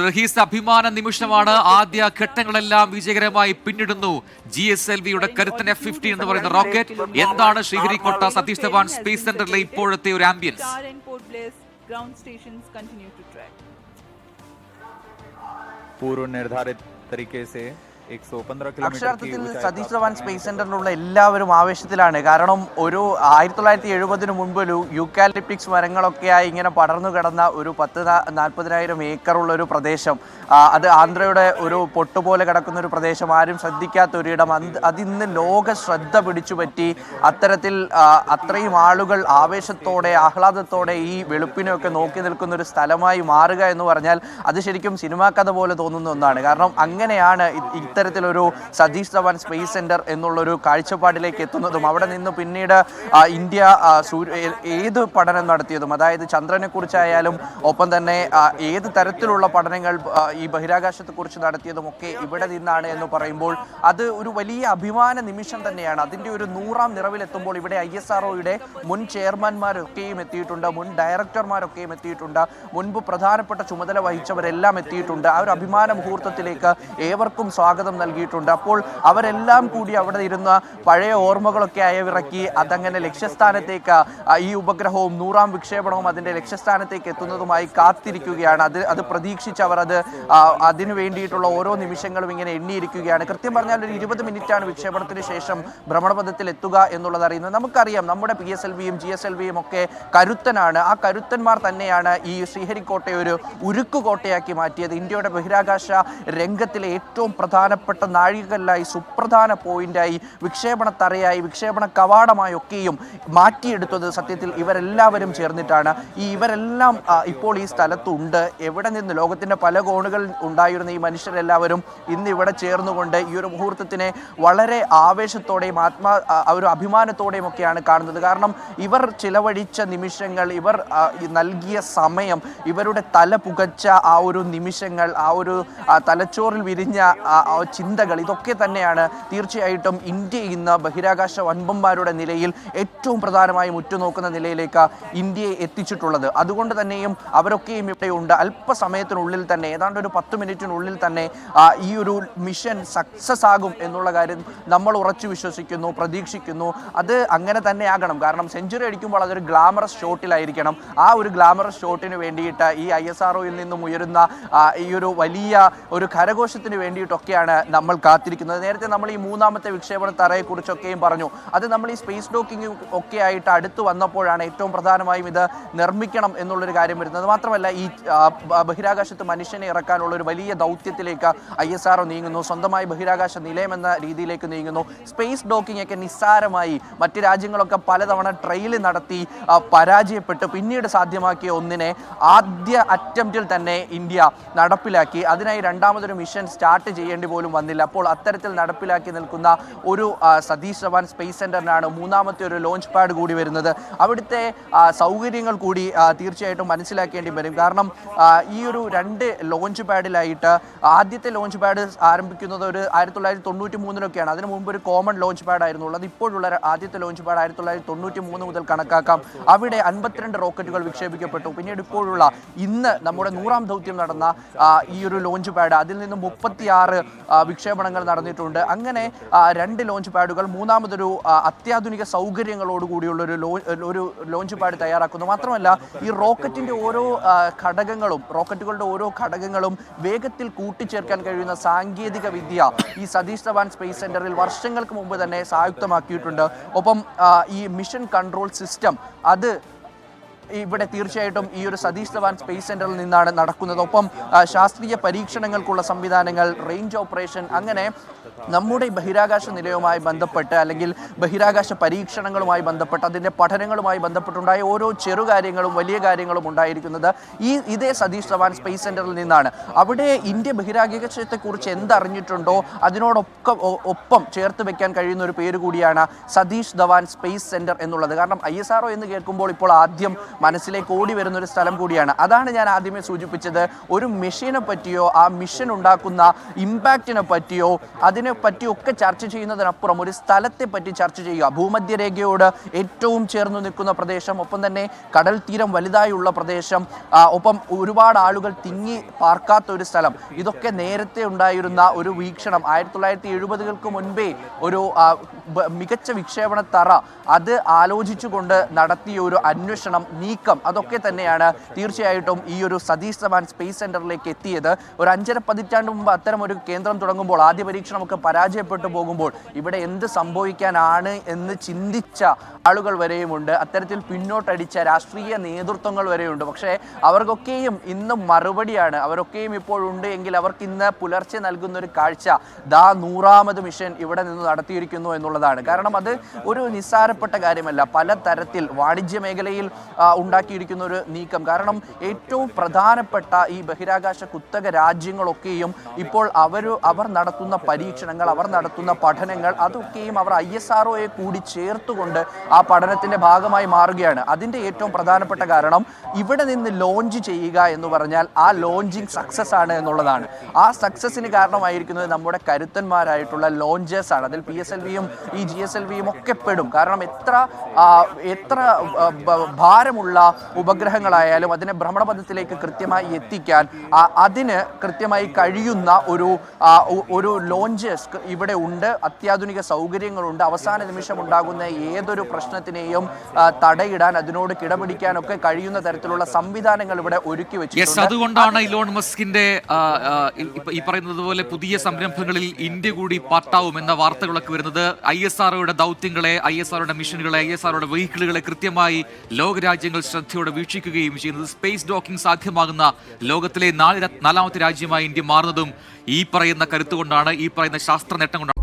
റഹീസ് അഭിമാന നിമിഷമാണ്. ആദ്യ ഘട്ടങ്ങളെല്ലാം വിജയകരമായി പിന്നിടുന്നു. GSLVയുടെ കരുത്തൻ F-15 എന്ന് പറയുന്ന റോക്കറ്റ്. എന്താണ് ശ്രീഹരിക്കോട്ട സതീഷ് ധവാൻ സ്പേസ് സെന്ററിലെ ഇപ്പോഴത്തെ ഒരു ആംബിയൻസ്? पूर्व निर्धारित तरीके से 115 അക്ഷരാർത്ഥത്തിൽ സതീഷ് ധവാൻ സ്പേസ് സെന്ററിലുള്ള എല്ലാവരും ആവേശത്തിലാണ്. കാരണം ഒരു 1970 മുൻപ് യൂക്കാലിപ്റ്റിക്സ് മരങ്ങളൊക്കെയായി ഇങ്ങനെ പടർന്നു കിടന്ന ഒരു 40,000 ഏക്കറുള്ള ഒരു പ്രദേശം, അത് ആന്ധ്രയുടെ ഒരു പൊട്ടുപോലെ കിടക്കുന്ന ഒരു പ്രദേശം, ആരും ശ്രദ്ധിക്കാത്ത ഒരിടം, അതിന്ന് ലോക ശ്രദ്ധ പിടിച്ചുപറ്റി അത്രയും ആളുകൾ ആവേശത്തോടെ ആഹ്ലാദത്തോടെ ഈ വെളുപ്പിനെയൊക്കെ നോക്കി നിൽക്കുന്ന ഒരു സ്ഥലമായി മാറുക എന്ന് പറഞ്ഞാൽ അത് ശരിക്കും സിനിമാ കഥ പോലെ തോന്നുന്ന ഒന്നാണ്. കാരണം അങ്ങനെയാണ് ഇത്തരത്തിലൊരു സതീഷ് ധവാൻ സ്പേസ് സെന്റർ എന്നുള്ളൊരു കാഴ്ചപ്പാടിലേക്ക് എത്തുന്നതും അവിടെ നിന്ന് പിന്നീട് ഇന്ത്യ ഏത് പഠനം നടത്തിയതും, അതായത് ചന്ദ്രനെ കുറിച്ചായാലും ഒപ്പം തന്നെ ഏത് തരത്തിലുള്ള പഠനങ്ങൾ ഈ ബഹിരാകാശത്തെക്കുറിച്ച് നടത്തിയതും ഒക്കെ ഇവിടെ നിന്നാണ് എന്ന് പറയുമ്പോൾ അത് ഒരു വലിയ അഭിമാന നിമിഷം തന്നെയാണ്. അതിൻ്റെ ഒരു 100ാം നിറവിലെത്തുമ്പോൾ ഇവിടെ ISROയുടെ മുൻ ചെയർമാൻമാരൊക്കെയും എത്തിയിട്ടുണ്ട്, മുൻ ഡയറക്ടർമാരൊക്കെയും എത്തിയിട്ടുണ്ട്, മുൻപ് പ്രധാനപ്പെട്ട ചുമതല വഹിച്ചവരെല്ലാം എത്തിയിട്ടുണ്ട്. ആ ഒരു അഭിമാന മുഹൂർത്തത്തിലേക്ക് ഏവർക്കും സ്വാഗതം നൽകിയിട്ടുണ്ട്. അപ്പോൾ അവരെല്ലാം കൂടി അവിടെ ഇരുന്ന പഴയ ഓർമ്മകളൊക്കെ അയവിറക്കി അതങ്ങനെ ലക്ഷ്യസ്ഥാനത്തേക്ക് ഈ ഉപഗ്രഹവും 100ാം വിക്ഷേപണവും അതിൻ്റെ ലക്ഷ്യസ്ഥാനത്തേക്ക് എത്തുന്നതുമായി കാത്തിരിക്കുകയാണ്. അത് പ്രതീക്ഷിച്ച് അവർ അതിനു വേണ്ടിയിട്ടുള്ള ഓരോ നിമിഷങ്ങളും ഇങ്ങനെ എണ്ണിയിരിക്കുകയാണ്. കൃത്യം പറഞ്ഞാൽ ഒരു 20 മിനിറ്റാണ് വിക്ഷേപണത്തിന് ശേഷം ഭ്രമണപഥത്തിൽ എത്തുക എന്നുള്ളത് അറിയുന്നത്. നമുക്കറിയാം നമ്മുടെ PSLVയും GSLVയും ഒക്കെ കരുത്തനാണ്. ആ കരുത്തന്മാർ തന്നെയാണ് ഈ ശ്രീഹരിക്കോട്ടയെ ഒരു ഉരുക്കുകോട്ടയാക്കി മാറ്റിയത്. ഇന്ത്യയുടെ ബഹിരാകാശ രംഗത്തിലെ ഏറ്റവും പ്രധാനപ്പെട്ട നാഴികക്കല്ലായി, സുപ്രധാന പോയിന്റായി, വിക്ഷേപണ തറയായി, വിക്ഷേപണ കവാടമായി ഒക്കെയും മാറ്റിയെടുത്തത് സത്യത്തിൽ ഇവരെല്ലാവരും ചേർന്നിട്ടാണ്. ഇവരെല്ലാം ഇപ്പോൾ ഈ സ്ഥലത്തുണ്ട്. എവിടെ നിന്ന് ലോകത്തിൻ്റെ പല കോണുകളിൽ ഉണ്ടായിരുന്ന ഈ മനുഷ്യരെല്ലാവരും ഇന്ന് ഇവിടെ ചേർന്നുകൊണ്ട് ഈ ഒരു മുഹൂർത്തത്തിനെ വളരെ ആവേശത്തോടെയും ഒരു അഭിമാനത്തോടെയും ഒക്കെയാണ് കാണുന്നത്. കാരണം ഇവർ ചിലവഴിച്ച നിമിഷങ്ങൾ, ഇവർ നൽകിയ സമയം, ഇവരുടെ തല പുകച്ച ആ ഒരു നിമിഷങ്ങൾ, ആ ഒരു തലച്ചോറിൽ വിരിഞ്ഞ ചിന്തകൾ, ഇതൊക്കെ തന്നെയാണ് തീർച്ചയായിട്ടും ഇന്ത്യ ഇന്ന് ബഹിരാകാശ വൻപന്മാരുടെ നിലയിൽ ഏറ്റവും പ്രധാനമായും ഉറ്റുനോക്കുന്ന നിലയിലേക്ക് ഇന്ത്യയെ എത്തിച്ചിട്ടുള്ളത്. അതുകൊണ്ട് തന്നെയും അവരൊക്കെയും ഇവിടെയുണ്ട്. അല്പസമയത്തിനുള്ളിൽ തന്നെ, ഏതാണ്ട് ഒരു 10 മിനിറ്റിനുള്ളിൽ തന്നെ ഈ ഒരു മിഷൻ സക്സസ് ആകും എന്നുള്ള കാര്യം നമ്മൾ ഉറച്ചു വിശ്വസിക്കുന്നു, പ്രതീക്ഷിക്കുന്നു. അത് അങ്ങനെ തന്നെ ആകണം. കാരണം സെഞ്ചുറി അടിക്കുമ്പോൾ അതൊരു ഗ്ലാമറസ് ഷോട്ടിലായിരിക്കണം. ആ ഒരു ഗ്ലാമറസ് ഷോട്ടിന് വേണ്ടിയിട്ട് ഈ ISROയിൽ നിന്നും ഉയരുന്ന ഈ ഒരു വലിയ ഒരു കരഘോഷത്തിന് വേണ്ടിയിട്ടൊക്കെയാണ് നമ്മൾ കാത്തിരിക്കുന്നത്. നേരത്തെ നമ്മൾ ഈ 3ാമത്തെ വിക്ഷേപണ തറയെക്കുറിച്ചൊക്കെയും പറഞ്ഞു. അത് നമ്മൾ ഈ സ്പേസ് ഡോക്കിംഗ് ഒക്കെ ആയിട്ട് അടുത്ത് വന്നപ്പോഴാണ് ഏറ്റവും പ്രധാനമായും ഇത് നിർമ്മിക്കണം എന്നുള്ളൊരു കാര്യം വരുന്നത്. മാത്രമല്ല ഈ ബഹിരാകാശത്ത് മനുഷ്യനെ ഇറക്കാനുള്ള ഒരു വലിയ ദൗത്യത്തിലേക്ക് ISRO നീങ്ങുന്നു. സ്വന്തമായി ബഹിരാകാശ നിലയം എന്ന രീതിയിലേക്ക് നീങ്ങുന്നു. സ്പേസ് ഡോക്കിംഗ് ഒക്കെ നിസ്സാരമായി മറ്റ് രാജ്യങ്ങളൊക്കെ പലതവണ ട്രയൽ നടത്തി പരാജയപ്പെട്ട് പിന്നീട് സാധ്യമാക്കിയ ഒന്നിനെ ആദ്യ അറ്റംപ്റ്റിൽ തന്നെ ഇന്ത്യ നടപ്പിലാക്കി. അതിനായി 2ാമതൊരു മിഷൻ സ്റ്റാർട്ട് ചെയ്യേണ്ടി പോലും വന്നില്ല. അപ്പോൾ അത്തരത്തിൽ നടപ്പിലാക്കി നിൽക്കുന്ന ഒരു സതീഷ് ധവാൻ സ്പേസ് സെന്ററിനാണ് 3ാമത്തെ ഒരു ലോഞ്ച് പാഡ് കൂടി വരുന്നത്. അവിടുത്തെ സൗകര്യങ്ങൾ കൂടി തീർച്ചയായിട്ടും മനസ്സിലാക്കേണ്ടി വരും. കാരണം ഈ ഒരു 2 ലോഞ്ച് പാഡിലായിട്ട് ആദ്യത്തെ ലോഞ്ച് പാഡ് ആരംഭിക്കുന്നത് ഒരു 1993 അതിനു മുമ്പ് ഒരു കോമൺ ലോഞ്ച് പാഡ് ആയിരുന്നു ഉള്ളത്. ഇപ്പോഴുള്ള ആദ്യത്തെ ലോഞ്ച് പാഡ് 1993 മുതൽ കണക്കാക്കാം. അവിടെ 52 റോക്കറ്റുകൾ വിക്ഷേപിക്കപ്പെട്ടു. പിന്നീട് ഇപ്പോഴുള്ള ഇന്ന് നമ്മുടെ 100ാം ദൗത്യം നടന്ന ഈ ഒരു ലോഞ്ച് പാഡ്, അതിൽ നിന്ന് 36 വിക്ഷേപണങ്ങൾ നടന്നിട്ടുണ്ട്. അങ്ങനെ 2 ലോഞ്ച് പാഡുകൾ, 3ാമതൊരു അത്യാധുനിക സൗകര്യങ്ങളോടുകൂടിയുള്ള ഒരു ലോഞ്ച് പാഡ് തയ്യാറാക്കുന്നു. മാത്രമല്ല ഈ റോക്കറ്റുകളുടെ ഓരോ ഘടകങ്ങളും വേഗത്തിൽ കൂട്ടിച്ചേർക്കാൻ കഴിയുന്ന സാങ്കേതിക വിദ്യ ഈ സതീഷ് ധവാൻ സ്പേസ് സെന്ററിൽ വർഷങ്ങൾക്ക് മുമ്പ് തന്നെ സായുക്തമാക്കിയിട്ടുണ്ട്. ഒപ്പം ഈ മിഷൻ കൺട്രോൾ സിസ്റ്റം അത് ഇവിടെ തീർച്ചയായിട്ടും ഈ ഒരു സതീഷ് ധവാൻ സ്പേസ് സെന്ററിൽ നിന്നാണ് നടക്കുന്നത്. ഒപ്പം ശാസ്ത്രീയ പരീക്ഷണങ്ങൾക്കുള്ള സംവിധാനങ്ങൾ, റേഞ്ച് ഓപ്പറേഷൻ, അങ്ങനെ നമ്മുടെ ബഹിരാകാശ നിലയവുമായി ബന്ധപ്പെട്ട് അല്ലെങ്കിൽ ബഹിരാകാശ പരീക്ഷണങ്ങളുമായി ബന്ധപ്പെട്ട് അതിൻ്റെ പഠനങ്ങളുമായി ബന്ധപ്പെട്ടുണ്ടായ ഓരോ ചെറുകാര്യങ്ങളും വലിയ കാര്യങ്ങളും ഉണ്ടായിരിക്കുന്നത് ഇതേ സതീഷ് ധവാൻ സ്പേസ് സെന്ററിൽ നിന്നാണ്. അവിടെ ഇന്ത്യ ബഹിരാകാശത്തെക്കുറിച്ച് എന്തറിഞ്ഞിട്ടുണ്ടോ അതിനോടൊപ്പം ചേർത്ത് വെക്കാൻ കഴിയുന്ന ഒരു പേര് കൂടിയാണ് സതീഷ് ധവാൻ സ്പേസ് സെന്റർ എന്നുള്ളത്. കാരണം ISRO എന്ന് കേൾക്കുമ്പോൾ ഇപ്പോൾ ആദ്യം മനസ്സിലേക്ക് ഓടി വരുന്ന ഒരു സ്ഥലം കൂടിയാണ്. അതാണ് ഞാൻ ആദ്യമേ സൂചിപ്പിച്ചത്. ഒരു മിഷനെ പറ്റിയോ ആ മിഷൻ ഉണ്ടാക്കുന്ന ഇമ്പാക്റ്റിനെ പറ്റിയോ അതിനെ പറ്റിയൊക്കെ ചർച്ച ചെയ്യുന്നതിനപ്പുറം ഒരു സ്ഥലത്തെ പറ്റി ചർച്ച ചെയ്യുക. ഭൂമധ്യരേഖയോട് ഏറ്റവും ചേർന്ന് നിൽക്കുന്ന പ്രദേശം, ഒപ്പം തന്നെ കടൽ തീരം വലുതായുള്ള പ്രദേശം, ഒപ്പം ഒരുപാട് ആളുകൾ തിങ്ങി പാർക്കാത്ത ഒരു സ്ഥലം. ഇതൊക്കെ നേരത്തെ ഉണ്ടായിരുന്ന ഒരു വീക്ഷണം 1970-കൾക്ക് മുൻപേ ഒരു മികച്ച വിക്ഷേപണ തറ അത് ആലോചിച്ചുകൊണ്ട് നടത്തിയ ഒരു അന്വേഷണം, നീക്കം, അതൊക്കെ തന്നെയാണ് തീർച്ചയായിട്ടും ഈ ഒരു സതീഷ് ധവാൻ സ്പേസ് സെന്ററിലേക്ക് എത്തിയത്. ഒരു 5.5 പതിറ്റാണ്ട് മുമ്പ് അത്തരം ഒരു കേന്ദ്രം തുടങ്ങുമ്പോൾ, ആദ്യ പരീക്ഷണമൊക്കെ പരാജയപ്പെട്ടു പോകുമ്പോൾ ഇവിടെ എന്ത് സംഭവിക്കാനാണ് എന്ന് ചിന്തിച്ച ആളുകൾ വരെയുമുണ്ട്. അത്തരത്തിൽ പിന്നോട്ടടിച്ച രാഷ്ട്രീയ നേതൃത്വങ്ങൾ വരെയുണ്ട്. പക്ഷേ അവർക്കൊക്കെയും ഇന്ന് മറുപടിയാണ്. അവരൊക്കെയും ഇപ്പോഴുണ്ട് എങ്കിൽ അവർക്ക് ഇന്ന് പുലർച്ചെ നൽകുന്ന ഒരു കാഴ്ച 100ാമത് മിഷൻ ഇവിടെ നിന്ന് നടത്തിയിരിക്കുന്നു എന്നുള്ളതാണ്. കാരണം അത് ഒരു നിസ്സാരപ്പെട്ട കാര്യമല്ല. പലതരത്തിൽ വാണിജ്യ മേഖലയിൽ ഉണ്ടാക്കിയിരിക്കുന്ന ഒരു നീക്കം. കാരണം ഏറ്റവും പ്രധാനപ്പെട്ട ഈ ബഹിരാകാശ കുത്തക രാജ്യങ്ങളൊക്കെയും ഇപ്പോൾ അവർ നടത്തുന്ന പരീക്ഷണങ്ങൾ, അവർ നടത്തുന്ന പഠനങ്ങൾ, അതൊക്കെയും അവർ ISROയെ കൂടി ചേർത്തുകൊണ്ട് ആ പഠനത്തിന്റെ ഭാഗമായി മാറുകയാണ്. അതിന്റെ ഏറ്റവും പ്രധാനപ്പെട്ട കാരണം ഇവിടെ നിന്ന് ലോഞ്ച് ചെയ്യുക എന്ന് പറഞ്ഞാൽ ആ ലോഞ്ചിങ് സക്സസ് ആണ് എന്നുള്ളതാണ്. ആ സക്സസിന് കാരണമായിരിക്കുന്നത് നമ്മുടെ കരുത്തന്മാരായിട്ടുള്ള ലോഞ്ചേഴ്സ് ആണ്. അതിൽ PSLVയും ഈ GSLVയും ഒക്കെ പെടും. കാരണം എത്ര ഭാരമുള്ള ഉപഗ്രഹങ്ങളായാലും അതിനെ ഭ്രമണപഥത്തിലേക്ക് കൃത്യമായി എത്തിക്കാൻ അതിന് കൃത്യമായി കഴിയുന്ന ഒരു ലോഞ്ചേഴ്സ് ഇവിടെ ഉണ്ട്. അത്യാധുനിക സൗകര്യങ്ങളുണ്ട്. അവസാന നിമിഷം ഉണ്ടാകുന്ന ഏതൊരു പ്രശ്നത്തിനെയും തടയിടാൻ, അതിനോട് കിടപിടിക്കാനൊക്കെ കഴിയുന്ന തരത്തിലുള്ള സംവിധാനങ്ങൾ ഇവിടെ ഒരുക്കി വെച്ചിട്ടുണ്ട്. അതുകൊണ്ടാണ് ഇലോൺ മസ്കിന്റെ ഈ പറയുന്നത് പോലെ പുതിയ സംരംഭങ്ങളിൽ ഇന്ത്യ കൂടി പാർട്ടാവും എന്ന വാർത്തകളൊക്കെ വരുന്നത്. ISROയുടെ ദൗത്യങ്ങളെ, ISROയുടെ മിഷനുകളെ, ISROയുടെ വെഹിക്കിളുകളെ കൃത്യമായി ലോകരാജ്യങ്ങൾ ശ്രദ്ധയോടെ വീക്ഷിക്കുകയും ചെയ്യുന്നത്. സ്പേസ് ഡോക്കിംഗ് സാധ്യമാകുന്ന ലോകത്തിലെ 4ാമത്തെ രാജ്യമായി ഇന്ത്യ മാറുന്നതും ഈ പറയുന്ന കരുത്തുകൊണ്ടാണ്, ഈ പറയുന്ന ശാസ്ത്ര നേട്ടം കൊണ്ടാണ്.